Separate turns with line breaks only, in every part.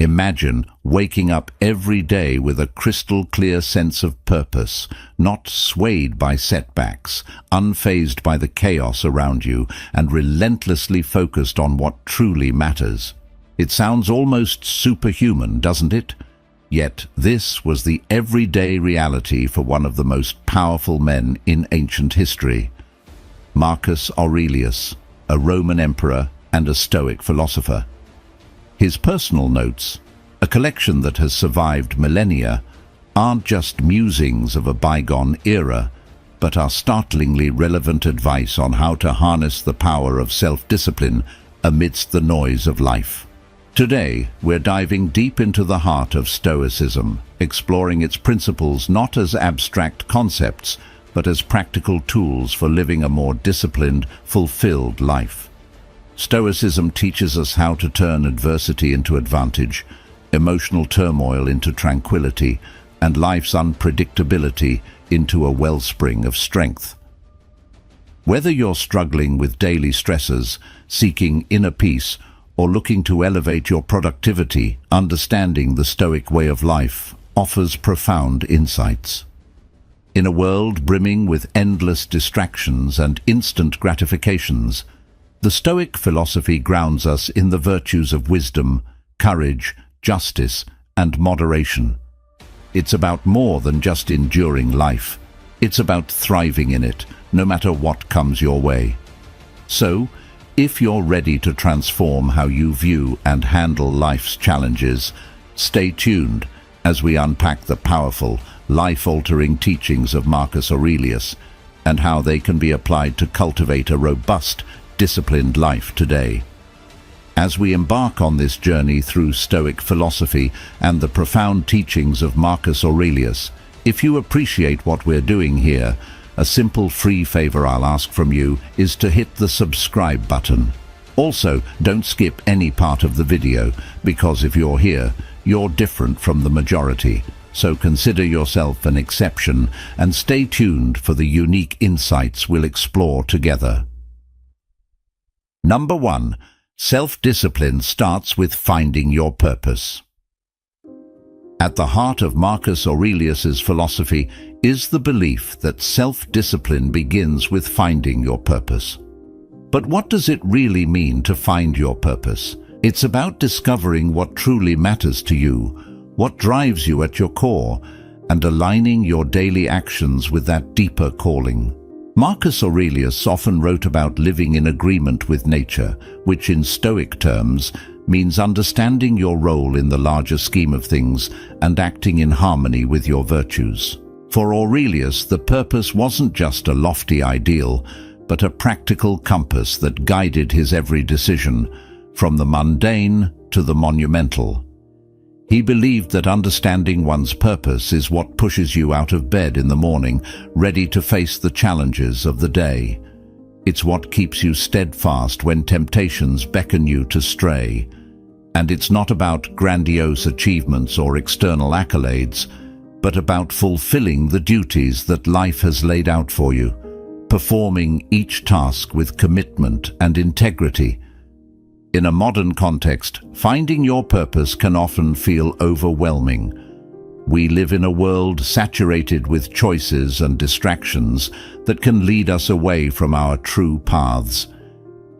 Imagine waking up every day with a crystal-clear sense of purpose, not swayed by setbacks, unfazed by the chaos around you, and relentlessly focused on what truly matters. It sounds almost superhuman, doesn't it? Yet this was the everyday reality for one of the most powerful men in ancient history. Marcus Aurelius, a Roman emperor and a Stoic philosopher. His personal notes, a collection that has survived millennia, aren't just musings of a bygone era, but are startlingly relevant advice on how to harness the power of self-discipline amidst the noise of life. Today, we're diving deep into the heart of Stoicism, exploring its principles not as abstract concepts, but as practical tools for living a more disciplined, fulfilled life. Stoicism teaches us how to turn adversity into advantage, emotional turmoil into tranquility, and life's unpredictability into a wellspring of strength. Whether you're struggling with daily stresses, seeking inner peace, or looking to elevate your productivity, understanding the Stoic way of life offers profound insights. In a world brimming with endless distractions and instant gratifications, the Stoic philosophy grounds us in the virtues of wisdom, courage, justice, and moderation. It's about more than just enduring life. It's about thriving in it, no matter what comes your way. So, if you're ready to transform how you view and handle life's challenges, stay tuned as we unpack the powerful, life-altering teachings of Marcus Aurelius and how they can be applied to cultivate a robust, disciplined life today. As we embark on this journey through Stoic philosophy and the profound teachings of Marcus Aurelius, if you appreciate what we're doing here, a simple free favor I'll ask from you is to hit the subscribe button. Also, don't skip any part of the video, because if you're here, you're different from the majority. So consider yourself an exception and stay tuned for the unique insights we'll explore together. Number 1. Self-discipline starts with finding your purpose. At the heart of Marcus Aurelius's philosophy is the belief that self-discipline begins with finding your purpose. But what does it really mean to find your purpose? It's about discovering what truly matters to you, what drives you at your core, and aligning your daily actions with that deeper calling. Marcus Aurelius often wrote about living in agreement with nature, which in Stoic terms means understanding your role in the larger scheme of things and acting in harmony with your virtues. For Aurelius, the purpose wasn't just a lofty ideal, but a practical compass that guided his every decision, from the mundane to the monumental. He believed that understanding one's purpose is what pushes you out of bed in the morning, ready to face the challenges of the day. It's what keeps you steadfast when temptations beckon you to stray. And it's not about grandiose achievements or external accolades, but about fulfilling the duties that life has laid out for you, performing each task with commitment and integrity. In a modern context, finding your purpose can often feel overwhelming. We live in a world saturated with choices and distractions that can lead us away from our true paths.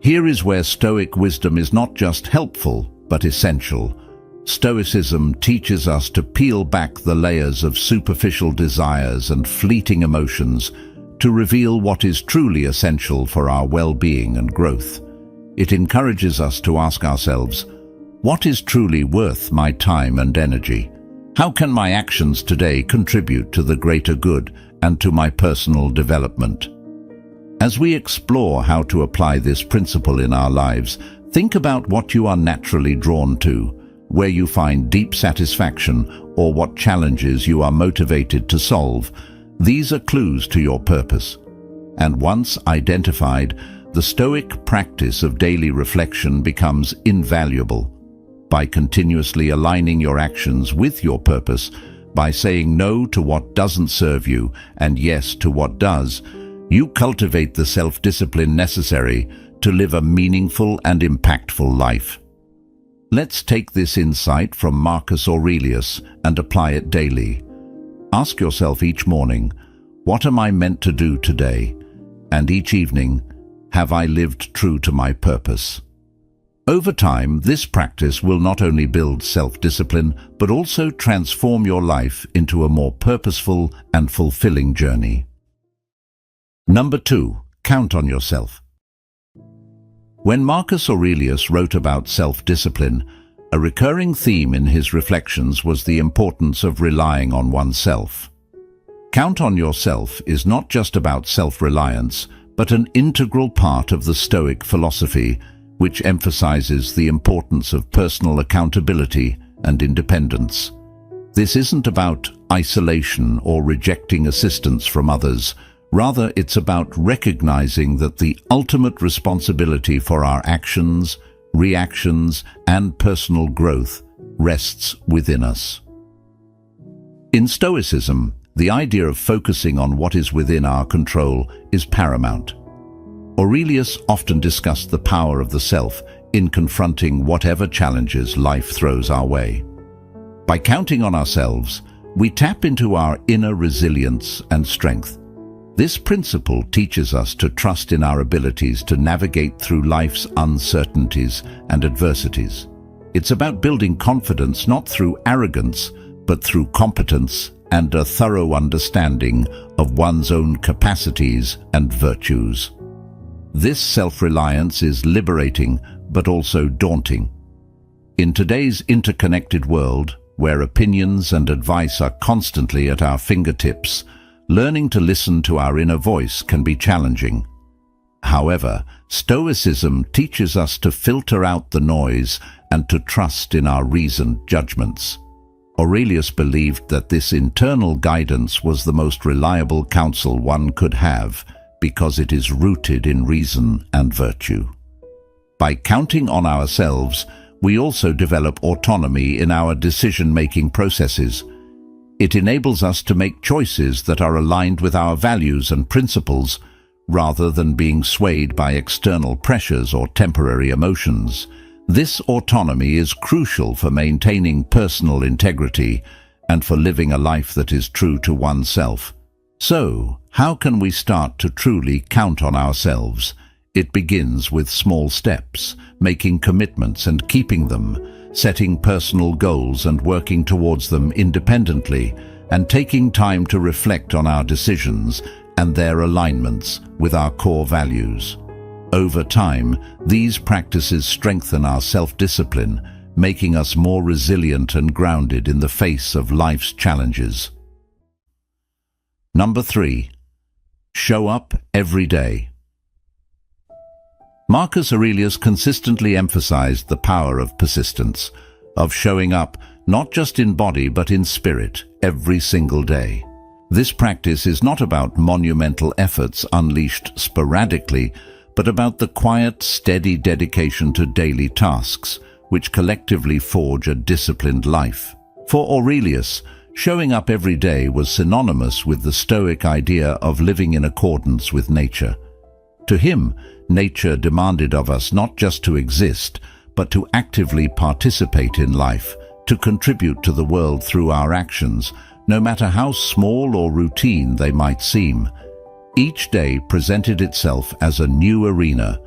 Here is where Stoic wisdom is not just helpful, but essential. Stoicism teaches us to peel back the layers of superficial desires and fleeting emotions to reveal what is truly essential for our well-being and growth. It encourages us to ask ourselves, what is truly worth my time and energy? How can my actions today contribute to the greater good and to my personal development? As we explore how to apply this principle in our lives, think about what you are naturally drawn to, where you find deep satisfaction, or what challenges you are motivated to solve. These are clues to your purpose. And once identified, the Stoic practice of daily reflection becomes invaluable. By continuously aligning your actions with your purpose, by saying no to what doesn't serve you and yes to what does, you cultivate the self-discipline necessary to live a meaningful and impactful life. Let's take this insight from Marcus Aurelius and apply it daily. Ask yourself each morning, what am I meant to do today? And each evening, have I lived true to my purpose? Over time, this practice will not only build self-discipline, but also transform your life into a more purposeful and fulfilling journey. Number 2, count on yourself. When Marcus Aurelius wrote about self-discipline, a recurring theme in his reflections was the importance of relying on oneself. Count on yourself is not just about self-reliance, but an integral part of the Stoic philosophy, which emphasizes the importance of personal accountability and independence. This isn't about isolation or rejecting assistance from others. Rather, it's about recognizing that the ultimate responsibility for our actions, reactions, and personal growth rests within us. In Stoicism, the idea of focusing on what is within our control is paramount. Aurelius often discussed the power of the self in confronting whatever challenges life throws our way. By counting on ourselves, we tap into our inner resilience and strength. This principle teaches us to trust in our abilities to navigate through life's uncertainties and adversities. It's about building confidence not through arrogance, but through competence and a thorough understanding of one's own capacities and virtues. This self-reliance is liberating, but also daunting. In today's interconnected world, where opinions and advice are constantly at our fingertips, learning to listen to our inner voice can be challenging. However, Stoicism teaches us to filter out the noise and to trust in our reasoned judgments. Aurelius believed that this internal guidance was the most reliable counsel one could have, because it is rooted in reason and virtue. By counting on ourselves, we also develop autonomy in our decision-making processes. It enables us to make choices that are aligned with our values and principles, rather than being swayed by external pressures or temporary emotions. This autonomy is crucial for maintaining personal integrity and for living a life that is true to oneself. So, how can we start to truly count on ourselves? It begins with small steps, making commitments and keeping them, setting personal goals and working towards them independently, and taking time to reflect on our decisions and their alignments with our core values. Over time, these practices strengthen our self-discipline, making us more resilient and grounded in the face of life's challenges. Number 3. Show up every day. Marcus Aurelius consistently emphasized the power of persistence, of showing up not just in body but in spirit every single day. This practice is not about monumental efforts unleashed sporadically, but about the quiet, steady dedication to daily tasks, which collectively forge a disciplined life. For Aurelius, showing up every day was synonymous with the Stoic idea of living in accordance with nature. To him, nature demanded of us not just to exist, but to actively participate in life, to contribute to the world through our actions, no matter how small or routine they might seem. Each day presented itself as a new arena,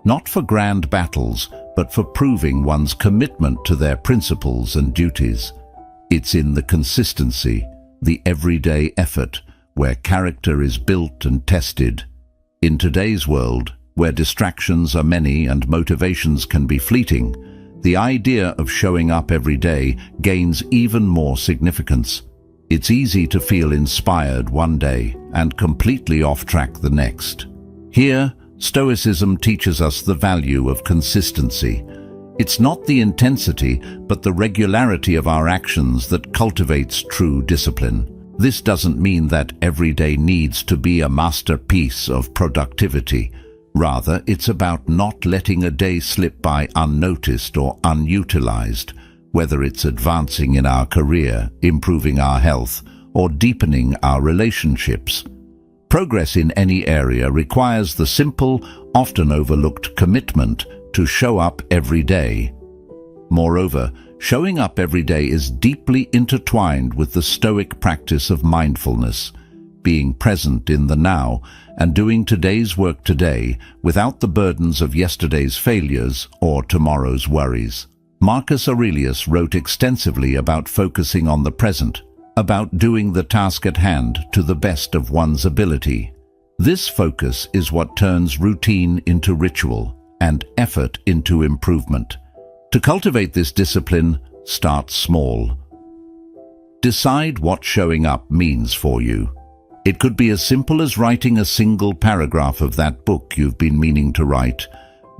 not for grand battles, but for proving one's commitment to their principles and duties. It's in the consistency, the everyday effort, where character is built and tested. In today's world, where distractions are many and motivations can be fleeting, the idea of showing up every day gains even more significance. It's easy to feel inspired one day and completely off track the next. Here, Stoicism teaches us the value of consistency. It's not the intensity, but the regularity of our actions that cultivates true discipline. This doesn't mean that every day needs to be a masterpiece of productivity. Rather, it's about not letting a day slip by unnoticed or unutilized, whether it's advancing in our career, improving our health, or deepening our relationships. Progress in any area requires the simple, often overlooked commitment to show up every day. Moreover, showing up every day is deeply intertwined with the Stoic practice of mindfulness, being present in the now and doing today's work today without the burdens of yesterday's failures or tomorrow's worries. Marcus Aurelius wrote extensively about focusing on the present, about doing the task at hand to the best of one's ability. This focus is what turns routine into ritual and effort into improvement. To cultivate this discipline, start small. Decide what showing up means for you. It could be as simple as writing a single paragraph of that book you've been meaning to write,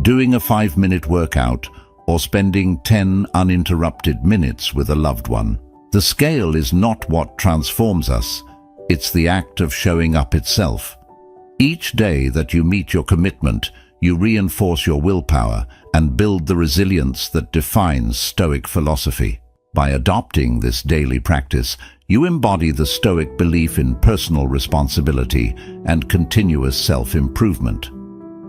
doing a 5-minute workout, or spending 10 uninterrupted minutes with a loved one. The scale is not what transforms us, it's the act of showing up itself. Each day that you meet your commitment, you reinforce your willpower and build the resilience that defines Stoic philosophy. By adopting this daily practice, you embody the Stoic belief in personal responsibility and continuous self-improvement.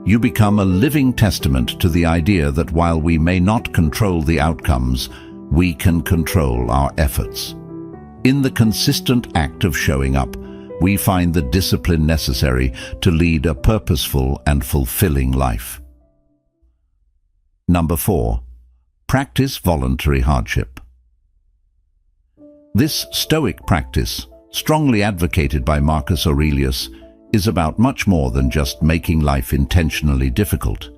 You become a living testament to the idea that while we may not control the outcomes, we can control our efforts. In the consistent act of showing up, we find the discipline necessary to lead a purposeful and fulfilling life. Number 4. Practice voluntary hardship. This Stoic practice, strongly advocated by Marcus Aurelius, is about much more than just making life intentionally difficult.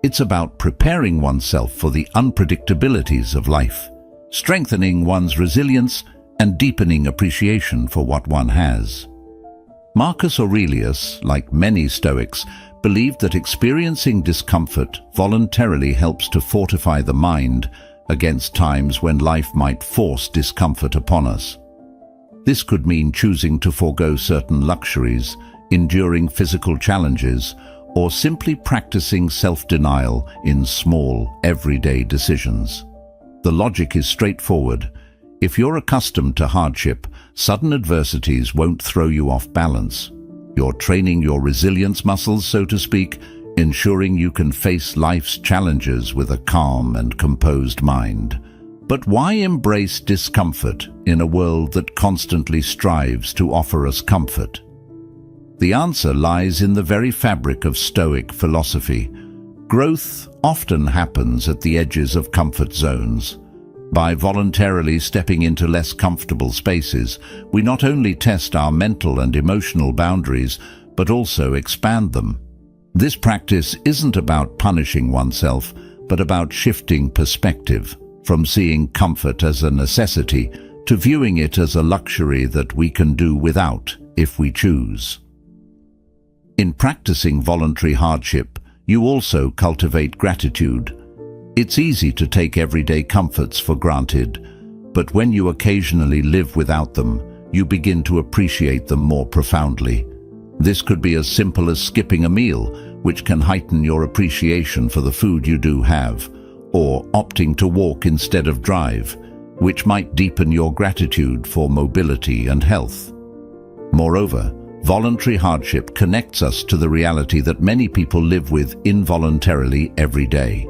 It's about preparing oneself for the unpredictabilities of life, strengthening one's resilience, and deepening appreciation for what one has. Marcus Aurelius, like many Stoics, believed that experiencing discomfort voluntarily helps to fortify the mind against times when life might force discomfort upon us. This could mean choosing to forego certain luxuries, enduring physical challenges, or simply practicing self-denial in small, everyday decisions. The logic is straightforward. If you're accustomed to hardship, sudden adversities won't throw you off balance. You're training your resilience muscles, so to speak, ensuring you can face life's challenges with a calm and composed mind. But why embrace discomfort in a world that constantly strives to offer us comfort? The answer lies in the very fabric of Stoic philosophy. Growth often happens at the edges of comfort zones. By voluntarily stepping into less comfortable spaces, we not only test our mental and emotional boundaries, but also expand them. This practice isn't about punishing oneself, but about shifting perspective, from seeing comfort as a necessity to viewing it as a luxury that we can do without if we choose. In practicing voluntary hardship, you also cultivate gratitude. It's easy to take everyday comforts for granted, but when you occasionally live without them, you begin to appreciate them more profoundly. This could be as simple as skipping a meal, which can heighten your appreciation for the food you do have, or opting to walk instead of drive, which might deepen your gratitude for mobility and health. Moreover, voluntary hardship connects us to the reality that many people live with involuntarily every day.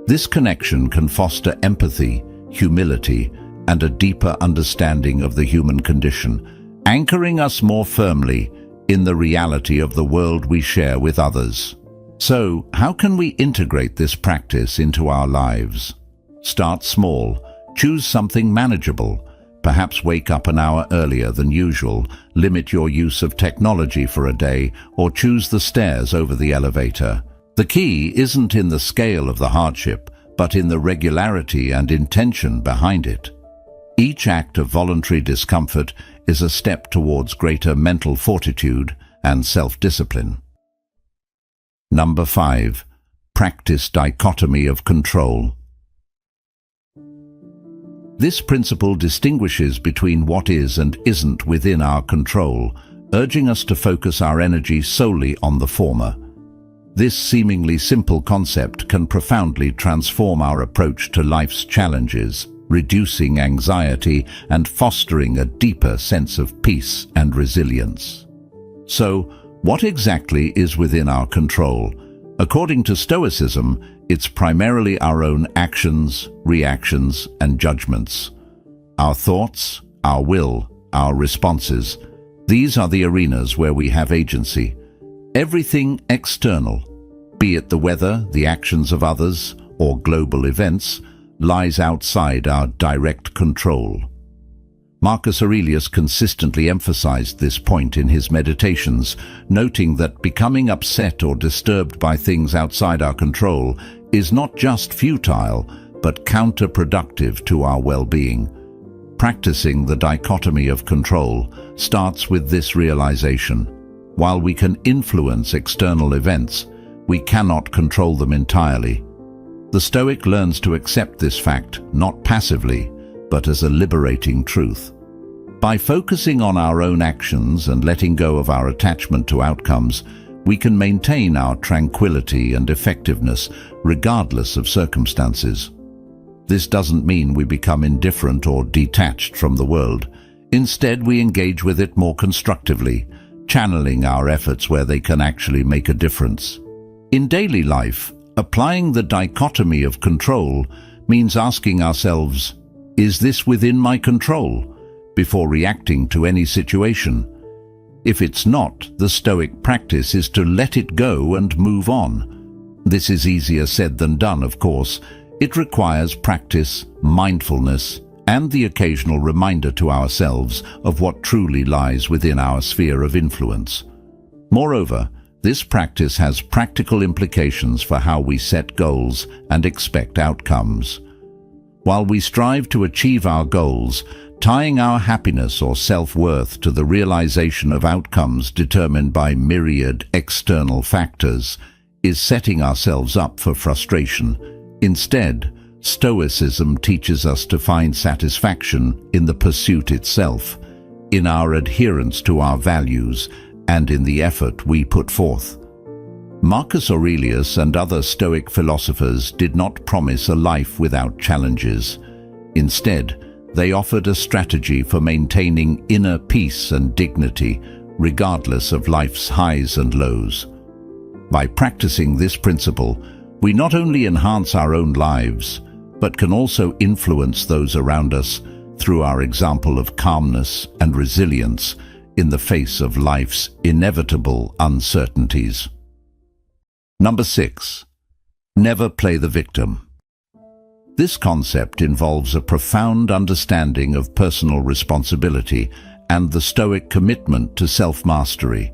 This connection can foster empathy, humility, and a deeper understanding of the human condition, anchoring us more firmly in the reality of the world we share with others. So, how can we integrate this practice into our lives? Start small. Choose something manageable. Perhaps wake up an hour earlier than usual, limit your use of technology for a day, or choose the stairs over the elevator. The key isn't in the scale of the hardship, but in the regularity and intention behind it. Each act of voluntary discomfort is a step towards greater mental fortitude and self-discipline. Number 5. Practice dichotomy of control. This principle distinguishes between what is and isn't within our control, urging us to focus our energy solely on the former. This seemingly simple concept can profoundly transform our approach to life's challenges, reducing anxiety and fostering a deeper sense of peace and resilience. So, what exactly is within our control? According to Stoicism, it's primarily our own actions, reactions, and judgments. Our thoughts, our will, our responses. These are the arenas where we have agency. Everything external, be it the weather, the actions of others, or global events, lies outside our direct control. Marcus Aurelius consistently emphasized this point in his meditations, noting that becoming upset or disturbed by things outside our control is not just futile, but counterproductive to our well-being. Practicing the dichotomy of control starts with this realization. While we can influence external events, we cannot control them entirely. The Stoic learns to accept this fact, not passively, but as a liberating truth. By focusing on our own actions and letting go of our attachment to outcomes, we can maintain our tranquility and effectiveness regardless of circumstances. This doesn't mean we become indifferent or detached from the world. Instead, we engage with it more constructively, channeling our efforts where they can actually make a difference. In daily life, applying the dichotomy of control means asking ourselves, is this within my control? Before reacting to any situation. If it's not, the Stoic practice is to let it go and move on. This is easier said than done, of course. It requires practice, mindfulness, and the occasional reminder to ourselves of what truly lies within our sphere of influence. Moreover, this practice has practical implications for how we set goals and expect outcomes. While we strive to achieve our goals, tying our happiness or self-worth to the realization of outcomes determined by myriad external factors is setting ourselves up for frustration. Instead, Stoicism teaches us to find satisfaction in the pursuit itself, in our adherence to our values, and in the effort we put forth. Marcus Aurelius and other Stoic philosophers did not promise a life without challenges. Instead, they offered a strategy for maintaining inner peace and dignity, regardless of life's highs and lows. By practicing this principle, we not only enhance our own lives, but can also influence those around us through our example of calmness and resilience in the face of life's inevitable uncertainties. Number 6. Never play the victim. This concept involves a profound understanding of personal responsibility and the Stoic commitment to self-mastery.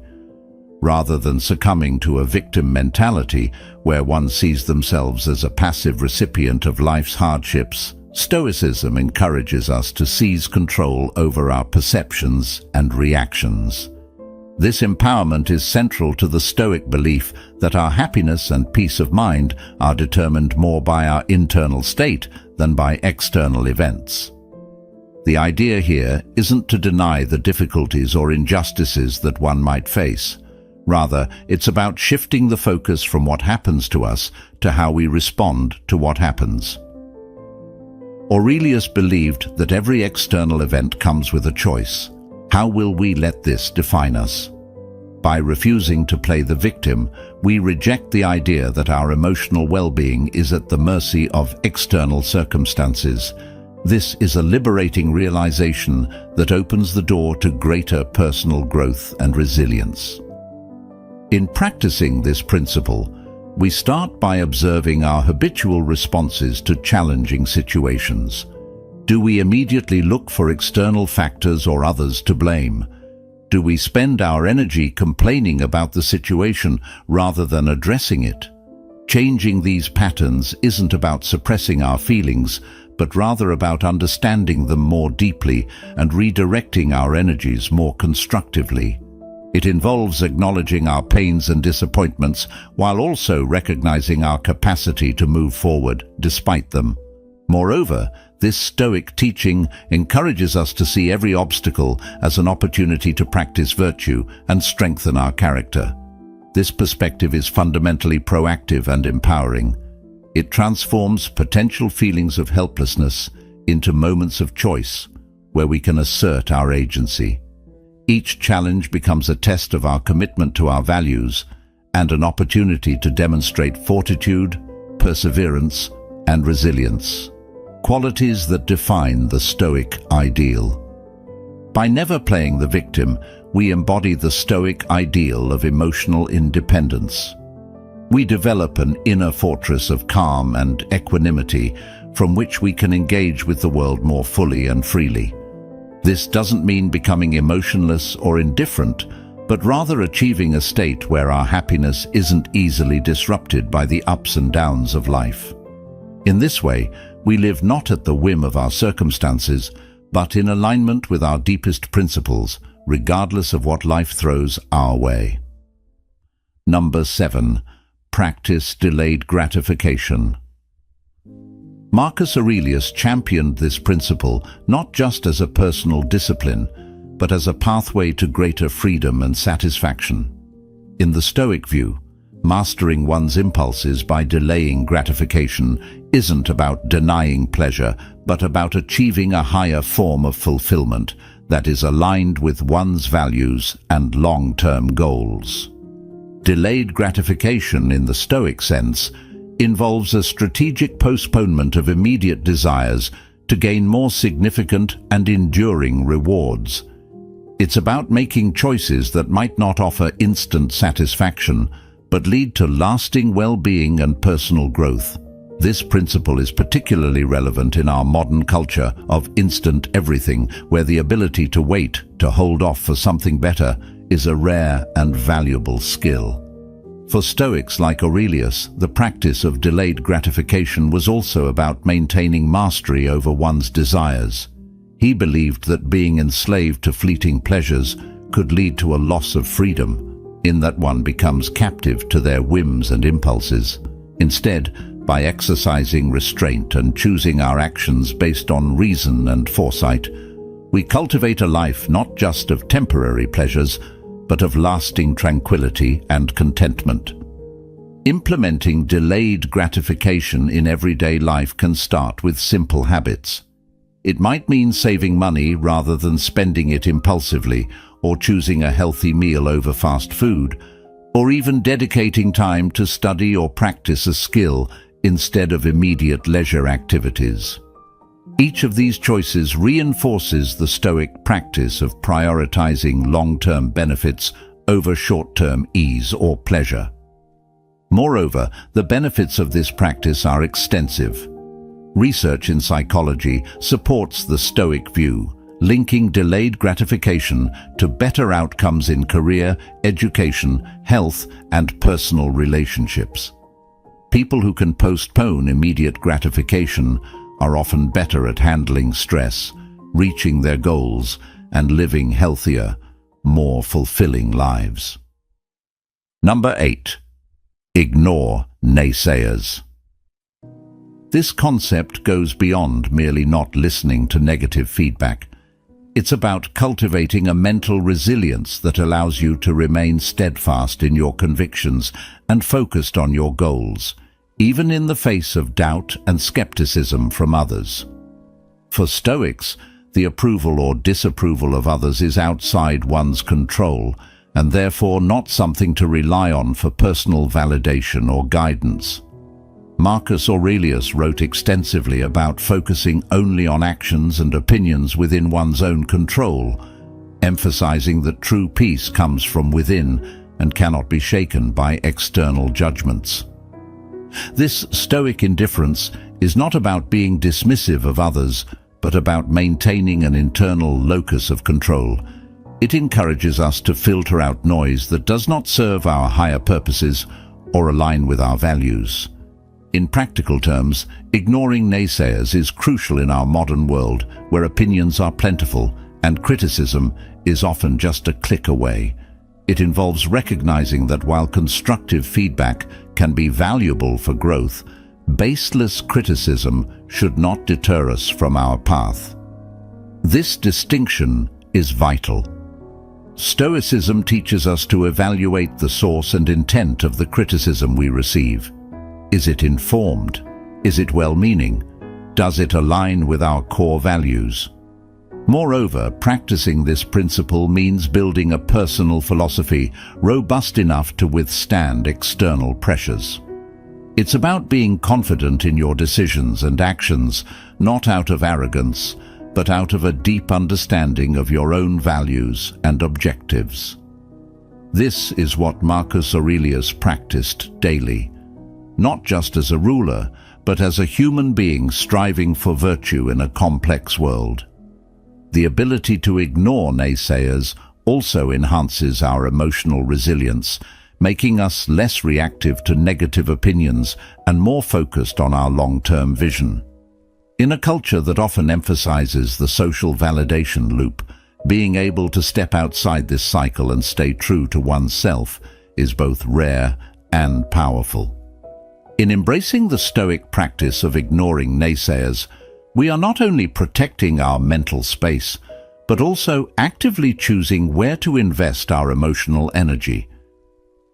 Rather than succumbing to a victim mentality where one sees themselves as a passive recipient of life's hardships, Stoicism encourages us to seize control over our perceptions and reactions. This empowerment is central to the Stoic belief that our happiness and peace of mind are determined more by our internal state than by external events. The idea here isn't to deny the difficulties or injustices that one might face. Rather, it's about shifting the focus from what happens to us to how we respond to what happens. Aurelius believed that every external event comes with a choice. How will we let this define us? By refusing to play the victim, we reject the idea that our emotional well-being is at the mercy of external circumstances. This is a liberating realization that opens the door to greater personal growth and resilience. In practicing this principle, we start by observing our habitual responses to challenging situations. Do we immediately look for external factors or others to blame? Do we spend our energy complaining about the situation rather than addressing it? Changing these patterns isn't about suppressing our feelings, but rather about understanding them more deeply and redirecting our energies more constructively. It involves acknowledging our pains and disappointments while also recognizing our capacity to move forward despite them. Moreover, this Stoic teaching encourages us to see every obstacle as an opportunity to practice virtue and strengthen our character. This perspective is fundamentally proactive and empowering. It transforms potential feelings of helplessness into moments of choice where we can assert our agency. Each challenge becomes a test of our commitment to our values, and an opportunity to demonstrate fortitude, perseverance, and resilience, qualities that define the Stoic ideal. By never playing the victim, we embody the Stoic ideal of emotional independence. We develop an inner fortress of calm and equanimity from which we can engage with the world more fully and freely. This doesn't mean becoming emotionless or indifferent, but rather achieving a state where our happiness isn't easily disrupted by the ups and downs of life. In this way, we live not at the whim of our circumstances, but in alignment with our deepest principles, regardless of what life throws our way. Number 7. Practice delayed gratification. Marcus Aurelius championed this principle not just as a personal discipline, but as a pathway to greater freedom and satisfaction. In the Stoic view, mastering one's impulses by delaying gratification isn't about denying pleasure, but about achieving a higher form of fulfillment that is aligned with one's values and long-term goals. Delayed gratification, in the Stoic sense, involves a strategic postponement of immediate desires to gain more significant and enduring rewards. It's about making choices that might not offer instant satisfaction, but lead to lasting well-being and personal growth. This principle is particularly relevant in our modern culture of instant everything, where the ability to wait, to hold off for something better, is a rare and valuable skill. For Stoics like Aurelius, the practice of delayed gratification was also about maintaining mastery over one's desires. He believed that being enslaved to fleeting pleasures could lead to a loss of freedom, in that one becomes captive to their whims and impulses. Instead, by exercising restraint and choosing our actions based on reason and foresight, we cultivate a life not just of temporary pleasures, but of lasting tranquility and contentment. Implementing delayed gratification in everyday life can start with simple habits. It might mean saving money rather than spending it impulsively, or choosing a healthy meal over fast food, or even dedicating time to study or practice a skill instead of immediate leisure activities. Each of these choices reinforces the Stoic practice of prioritizing long-term benefits over short-term ease or pleasure. Moreover, the benefits of this practice are extensive. Research in psychology supports the Stoic view, linking delayed gratification to better outcomes in career, education, health, and personal relationships. People who can postpone immediate gratification are often better at handling stress, reaching their goals, and living healthier, more fulfilling lives. Number 8. Ignore naysayers. This concept goes beyond merely not listening to negative feedback. It's about cultivating a mental resilience that allows you to remain steadfast in your convictions and focused on your goals, even in the face of doubt and skepticism from others. For Stoics, the approval or disapproval of others is outside one's control, and therefore not something to rely on for personal validation or guidance. Marcus Aurelius wrote extensively about focusing only on actions and opinions within one's own control, emphasizing that true peace comes from within and cannot be shaken by external judgments. This Stoic indifference is not about being dismissive of others, but about maintaining an internal locus of control. It encourages us to filter out noise that does not serve our higher purposes or align with our values. In practical terms, ignoring naysayers is crucial in our modern world, where opinions are plentiful and criticism is often just a click away. It involves recognizing that while constructive feedback can be valuable for growth, baseless criticism should not deter us from our path. This distinction is vital. Stoicism teaches us to evaluate the source and intent of the criticism we receive. Is it informed? Is it well-meaning? Does it align with our core values? Moreover, practicing this principle means building a personal philosophy robust enough to withstand external pressures. It's about being confident in your decisions and actions, not out of arrogance, but out of a deep understanding of your own values and objectives. This is what Marcus Aurelius practiced daily, not just as a ruler, but as a human being striving for virtue in a complex world. The ability to ignore naysayers also enhances our emotional resilience, making us less reactive to negative opinions and more focused on our long-term vision. In a culture that often emphasizes the social validation loop, being able to step outside this cycle and stay true to oneself is both rare and powerful. In embracing the Stoic practice of ignoring naysayers, we are not only protecting our mental space, but also actively choosing where to invest our emotional energy.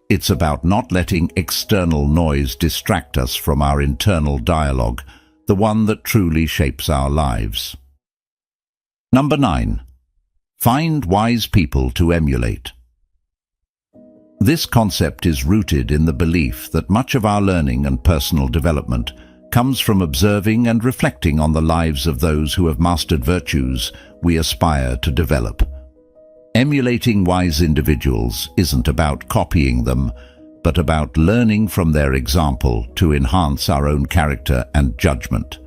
It's about not letting external noise distract us from our internal dialogue, the one that truly shapes our lives. Number 9. Find wise people to emulate. This concept is rooted in the belief that much of our learning and personal development comes from observing and reflecting on the lives of those who have mastered virtues we aspire to develop. Emulating wise individuals isn't about copying them, but about learning from their example to enhance our own character and judgment.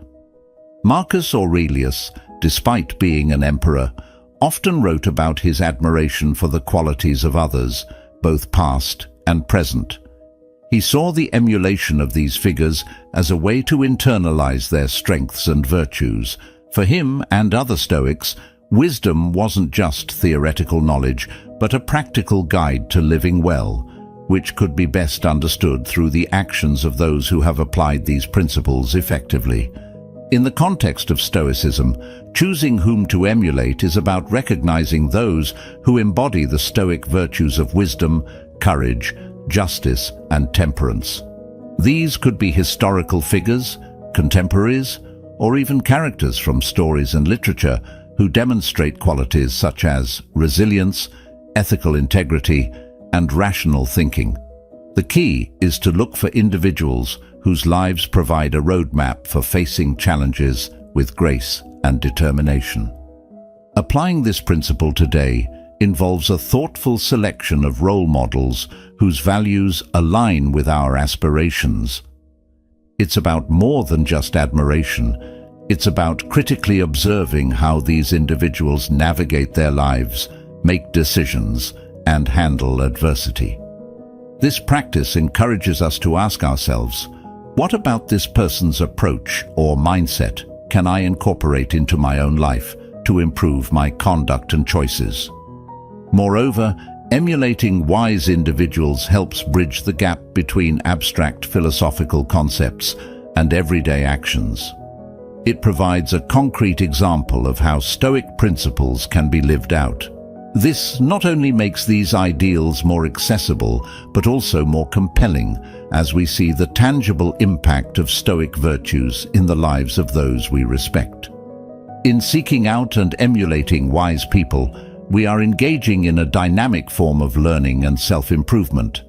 Marcus Aurelius, despite being an emperor, often wrote about his admiration for the qualities of others, both past and present. He saw the emulation of these figures as a way to internalize their strengths and virtues. For him and other Stoics, wisdom wasn't just theoretical knowledge, but a practical guide to living well, which could be best understood through the actions of those who have applied these principles effectively. In the context of Stoicism, choosing whom to emulate is about recognizing those who embody the Stoic virtues of wisdom, courage, justice, and temperance. These could be historical figures, contemporaries, or even characters from stories and literature who demonstrate qualities such as resilience, ethical integrity, and rational thinking. The key is to look for individuals whose lives provide a roadmap for facing challenges with grace and determination. Applying this principle today involves a thoughtful selection of role models whose values align with our aspirations. It's about more than just admiration. It's about critically observing how these individuals navigate their lives, make decisions, and handle adversity. This practice encourages us to ask ourselves, what about this person's approach or mindset can I incorporate into my own life to improve my conduct and choices? Moreover, emulating wise individuals helps bridge the gap between abstract philosophical concepts and everyday actions. It provides a concrete example of how Stoic principles can be lived out. This not only makes these ideals more accessible, but also more compelling as we see the tangible impact of Stoic virtues in the lives of those we respect. In seeking out and emulating wise people, we are engaging in a dynamic form of learning and self-improvement.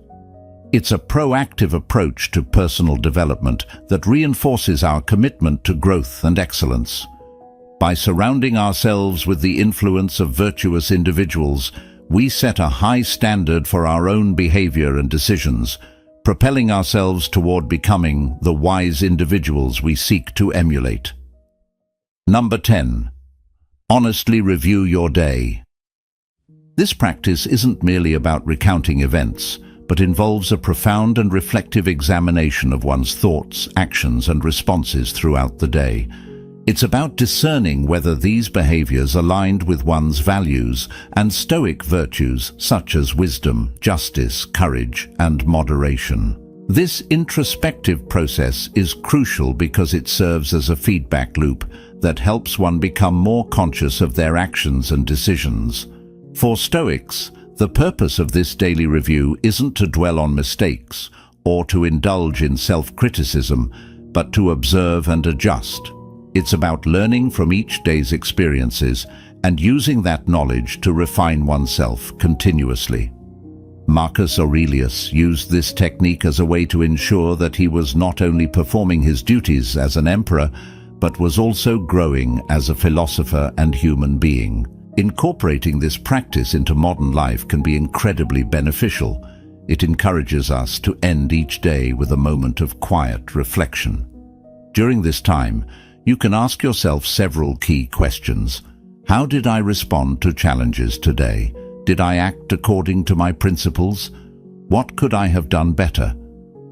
It's a proactive approach to personal development that reinforces our commitment to growth and excellence. By surrounding ourselves with the influence of virtuous individuals, we set a high standard for our own behavior and decisions, propelling ourselves toward becoming the wise individuals we seek to emulate. Number 10. Honestly review your day. This practice isn't merely about recounting events, but involves a profound and reflective examination of one's thoughts, actions, and responses throughout the day. It's about discerning whether these behaviors aligned with one's values and Stoic virtues such as wisdom, justice, courage, and moderation. This introspective process is crucial because it serves as a feedback loop that helps one become more conscious of their actions and decisions. For Stoics, the purpose of this daily review isn't to dwell on mistakes or to indulge in self-criticism, but to observe and adjust. It's about learning from each day's experiences and using that knowledge to refine oneself continuously. Marcus Aurelius used this technique as a way to ensure that he was not only performing his duties as an emperor, but was also growing as a philosopher and human being. Incorporating this practice into modern life can be incredibly beneficial. It encourages us to end each day with a moment of quiet reflection. During this time, you can ask yourself several key questions. How did I respond to challenges today? Did I act according to my principles? What could I have done better?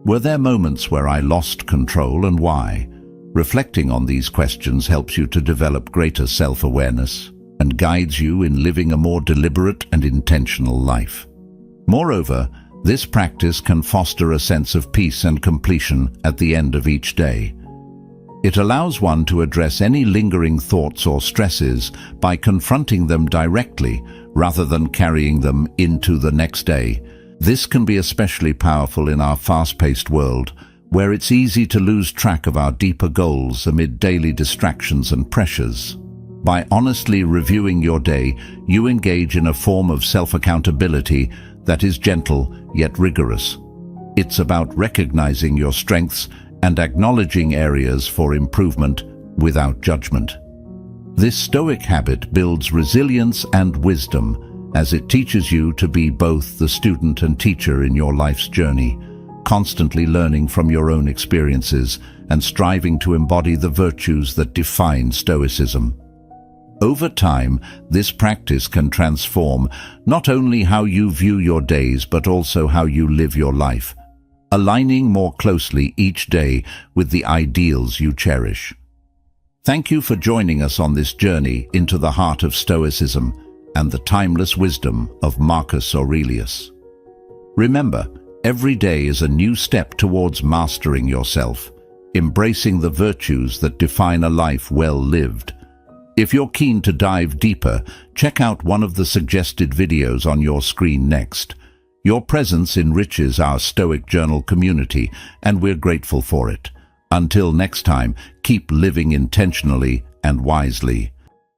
Were there moments where I lost control, and why? Reflecting on these questions helps you to develop greater self-awareness and guides you in living a more deliberate and intentional life. Moreover, this practice can foster a sense of peace and completion at the end of each day. It allows one to address any lingering thoughts or stresses by confronting them directly rather than carrying them into the next day. This can be especially powerful in our fast-paced world, where it's easy to lose track of our deeper goals amid daily distractions and pressures. By honestly reviewing your day, you engage in a form of self-accountability that is gentle yet rigorous. It's about recognizing your strengths and acknowledging areas for improvement without judgment. This Stoic habit builds resilience and wisdom as it teaches you to be both the student and teacher in your life's journey, constantly learning from your own experiences and striving to embody the virtues that define Stoicism. Over time, this practice can transform not only how you view your days but also how you live your life, aligning more closely each day with the ideals you cherish. Thank you for joining us on this journey into the heart of Stoicism and the timeless wisdom of Marcus Aurelius. Remember, every day is a new step towards mastering yourself, embracing the virtues that define a life well lived. If you're keen to dive deeper, check out one of the suggested videos on your screen next. Your presence enriches our Stoic Journal community, and we're grateful for it. Until next time, keep living intentionally and wisely.